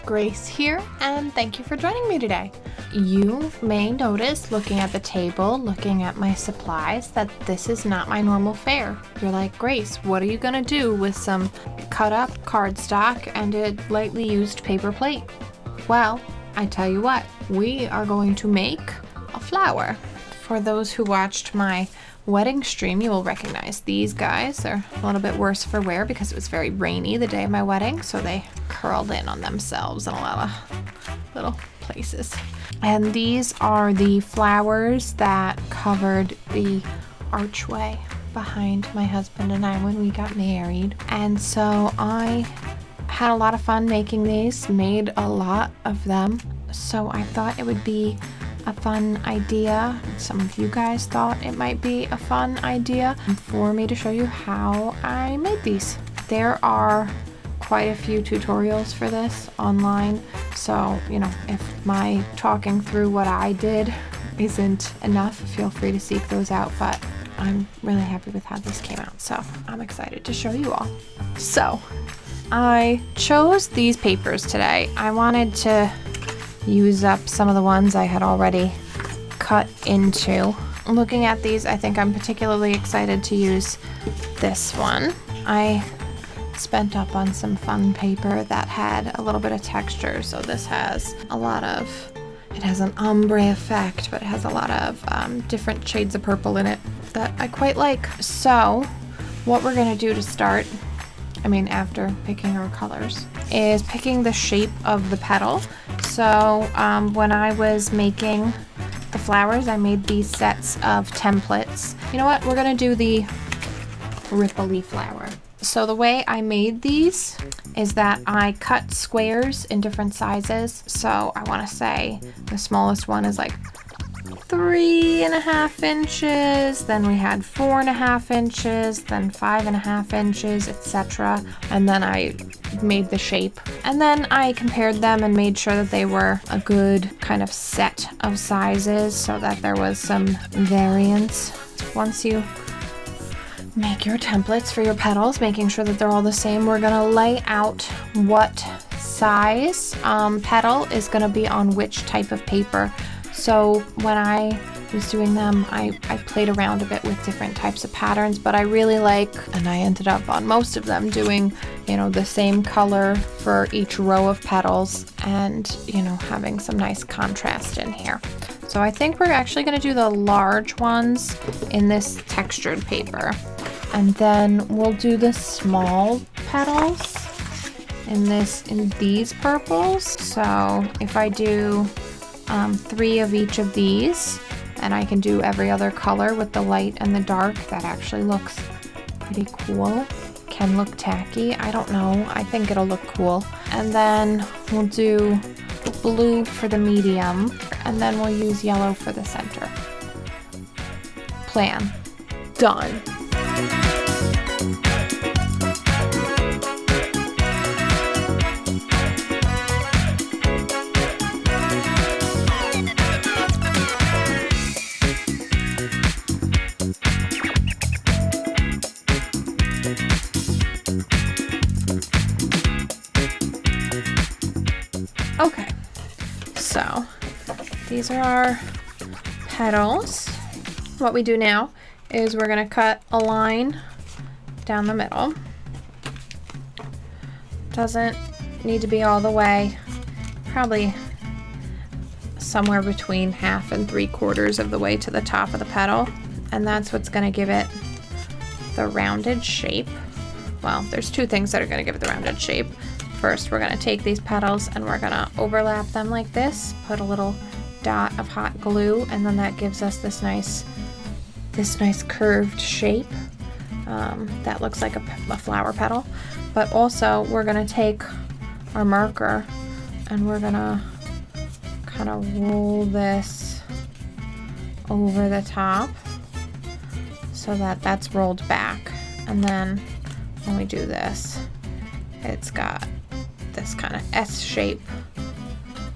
Grace here, and thank you for joining me today. You may notice, looking at the table, looking at my supplies, that this is not my normal fare. You're like, Grace, what are you gonna do with some cut up cardstock and a lightly used paper plate? Well, I tell you what, we are going to make a flower. For those who watched my wedding stream, you will recognize these guys. They're a little bit worse for wear because it was very rainy the day of my wedding, so they curled in on themselves in a lot of little places. And these are the flowers that covered the archway behind my husband and I when we got married. And so I had a lot of fun making these, made a lot of them. So I thought it would be a fun idea. Some of you guys thought it might be a fun idea for me to show you how I made these. There are quite a few tutorials for this online, so if my talking through what I did isn't enough, feel free to seek those out, but I'm really happy with how this came out, so I'm excited to show you all. So I chose these papers today. I wanted to use up some of the ones I had already cut into. Looking at these, I think I'm particularly excited to use this one. I spent up on some fun paper that had a little bit of texture, so this has it has an ombre effect, but it has a lot of different shades of purple in it that I quite like. So what we're gonna do to start, after picking our colors, is picking the shape of the petal. So when I was making the flowers, I made these sets of templates. You know what? We're gonna do the ripply flower. So the way I made these is that I cut squares in different sizes. So I want to say the smallest one is like 3.5 inches, then we had 4.5 inches, then 5.5 inches, etc. And then I made the shape, and then I compared them and made sure that they were a good kind of set of sizes so that there was some variance. Once you make your templates for your petals, making sure that they're all the same, we're gonna lay out what size petal is gonna be on which type of paper. So when I was doing them, I played around a bit with different types of patterns, but I really like, and I ended up on most of them doing, the same color for each row of petals and, having some nice contrast in here. So I think we're actually going to do the large ones in this textured paper. And then we'll do the small petals in these purples. So if I do 3 of each of these, and I can do every other color with the light and the dark, that actually looks pretty cool. Can look tacky, I don't know, I think it'll look cool. And then we'll do blue for the medium, and then we'll use yellow for the center. Plan. Done. Okay, so these are our petals. What we do now is we're gonna cut a line down the middle. Doesn't need to be all the way, probably somewhere between 1/2 and 3/4 of the way to the top of the petal. And that's what's gonna give it the rounded shape. Well, there's 2 things that are gonna give it the rounded shape. First, we're gonna take these petals and we're gonna overlap them like this, put a little dot of hot glue, and then that gives us this nice curved shape that looks like a flower petal. But also, we're gonna take our marker and we're gonna kind of roll this over the top so that that's rolled back. And then when we do this, it's got this kind of S shape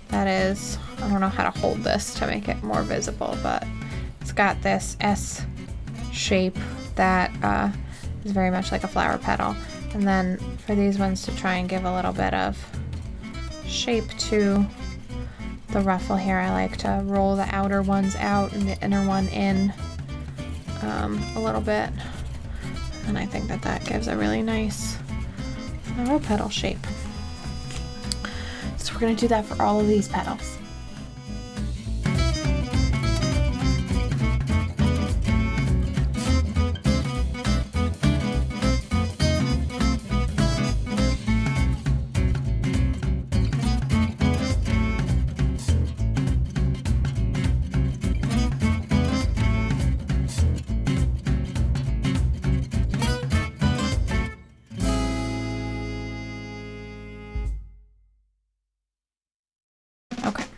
that is, I don't know how to hold this to make it more visible, but it's got this S shape that is very much like a flower petal. And then for these ones to try and give a little bit of shape to the ruffle here. I like to roll the outer ones out and the inner one in a little bit. And I think that that gives a really nice little petal shape. So we're gonna do that for all of these petals.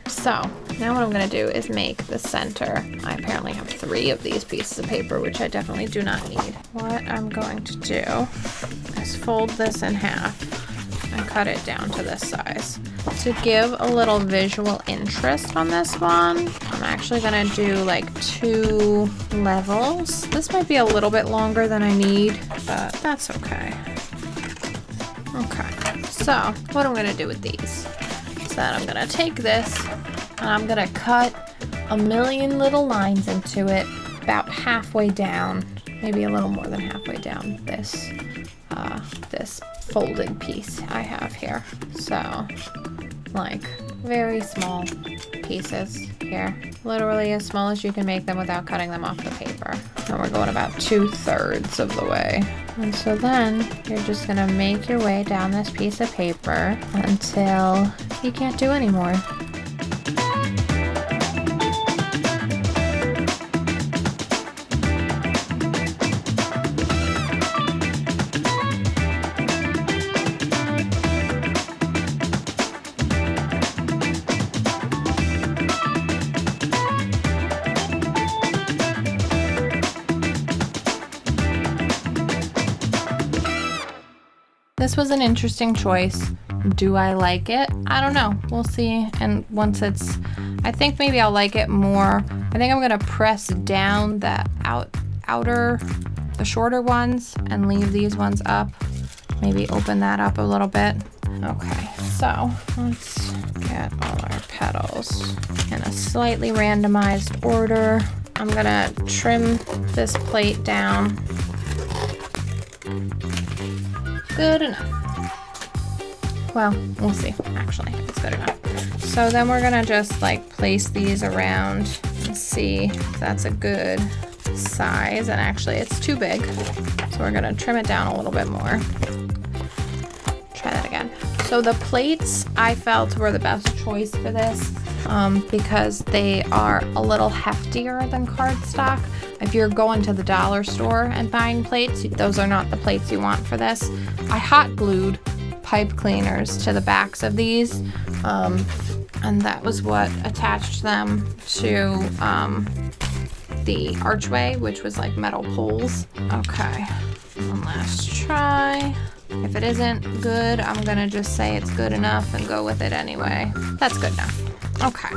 So now what I'm gonna do is make the center. I apparently have 3 of these pieces of paper, which I definitely do not need. What I'm going to do is fold this in half and cut it down to this size. To give a little visual interest on this one, I'm actually gonna do like 2 levels. This might be a little bit longer than I need, but that's okay. Okay, so what I'm gonna do with these is that I'm gonna take this and I'm gonna cut a million little lines into it about halfway down, maybe a little more than halfway down this this folded piece I have here. So like very small pieces here, literally as small as you can make them without cutting them off the paper. And we're going about 2/3 of the way. And so then you're just gonna make your way down this piece of paper until you can't do anymore. This was an interesting choice. Do I like it? I don't know. We'll see. And once it's, I think maybe I'll like it more. I think I'm gonna press down the outer, the shorter ones and leave these ones up. Maybe open that up a little bit. Okay, so let's get all our petals in a slightly randomized order. I'm gonna trim this plate down. Good enough. Well, we'll see. Actually, it's good enough. So then we're gonna just like place these around and see if that's a good size. And actually it's too big. So we're gonna trim it down a little bit more. Try that again. So the plates I felt were the best choice for this because they are a little heftier than cardstock. If you're going to the dollar store and buying plates, those are not the plates you want for this. I hot glued pipe cleaners to the backs of these, and that was what attached them to the archway, which was like metal poles. Okay, one last try. If it isn't good, I'm gonna just say it's good enough and go with it anyway. That's good enough. Okay,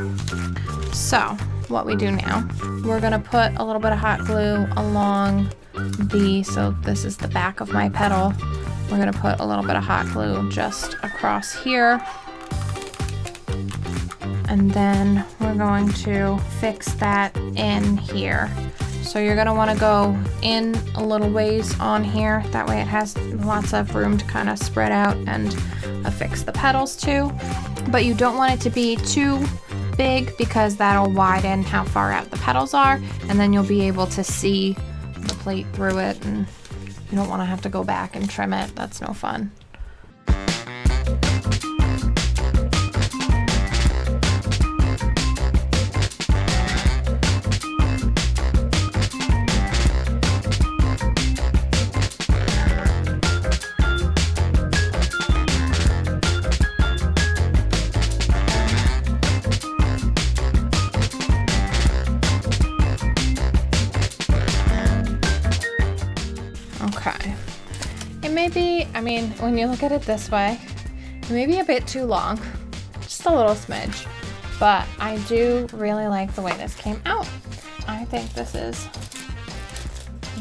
so what we do now, we're gonna put a little bit of hot glue along so this is the back of my petal. We're gonna put a little bit of hot glue just across here. And then we're going to fix that in here. So you're gonna wanna go in a little ways on here. That way it has lots of room to kind of spread out and affix the petals to. But you don't want it to be too big because that'll widen how far out the petals are, and then you'll be able to see the plate through it, and you don't wanna have to go back and trim it. That's no fun. Okay, it may be, I mean, when you look at it this way, it may be a bit too long, just a little smidge, but I do really like the way this came out. I think this is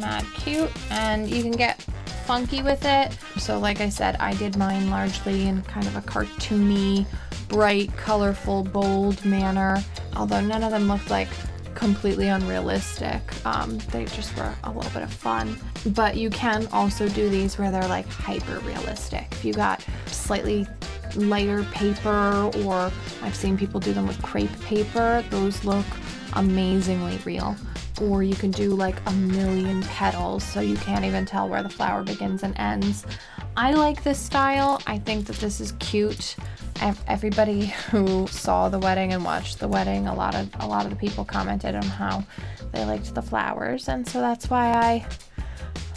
mad cute, and you can get funky with it. So like I said, I did mine largely in kind of a cartoony bright, colorful, bold manner, although none of them looked like completely unrealistic. They just were a little bit of fun. But you can also do these where they're like hyper realistic. If you got slightly lighter paper, or I've seen people do them with crepe paper, those look amazingly real. Or you can do like a million petals so you can't even tell where the flower begins and ends. I like this style. I think that this is cute. Everybody who saw the wedding and watched the wedding, a lot of the people commented on how they liked the flowers, and so that's why I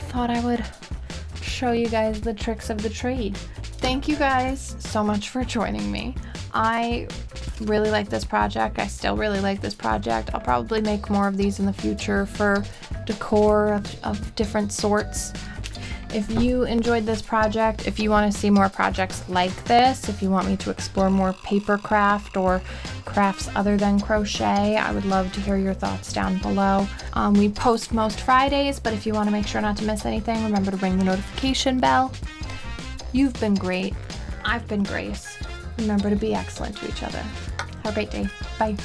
thought I would show you guys the tricks of the trade. Thank you guys so much for joining me. I really like this project. I still really like this project. I'll probably make more of these in the future for decor of different sorts. If you enjoyed this project, if you want to see more projects like this, if you want me to explore more papercraft or crafts other than crochet, I would love to hear your thoughts down below. We post most Fridays, but if you want to make sure not to miss anything, remember to ring the notification bell. You've been great. I've been Grace. Remember to be excellent to each other. Have a great day. Bye.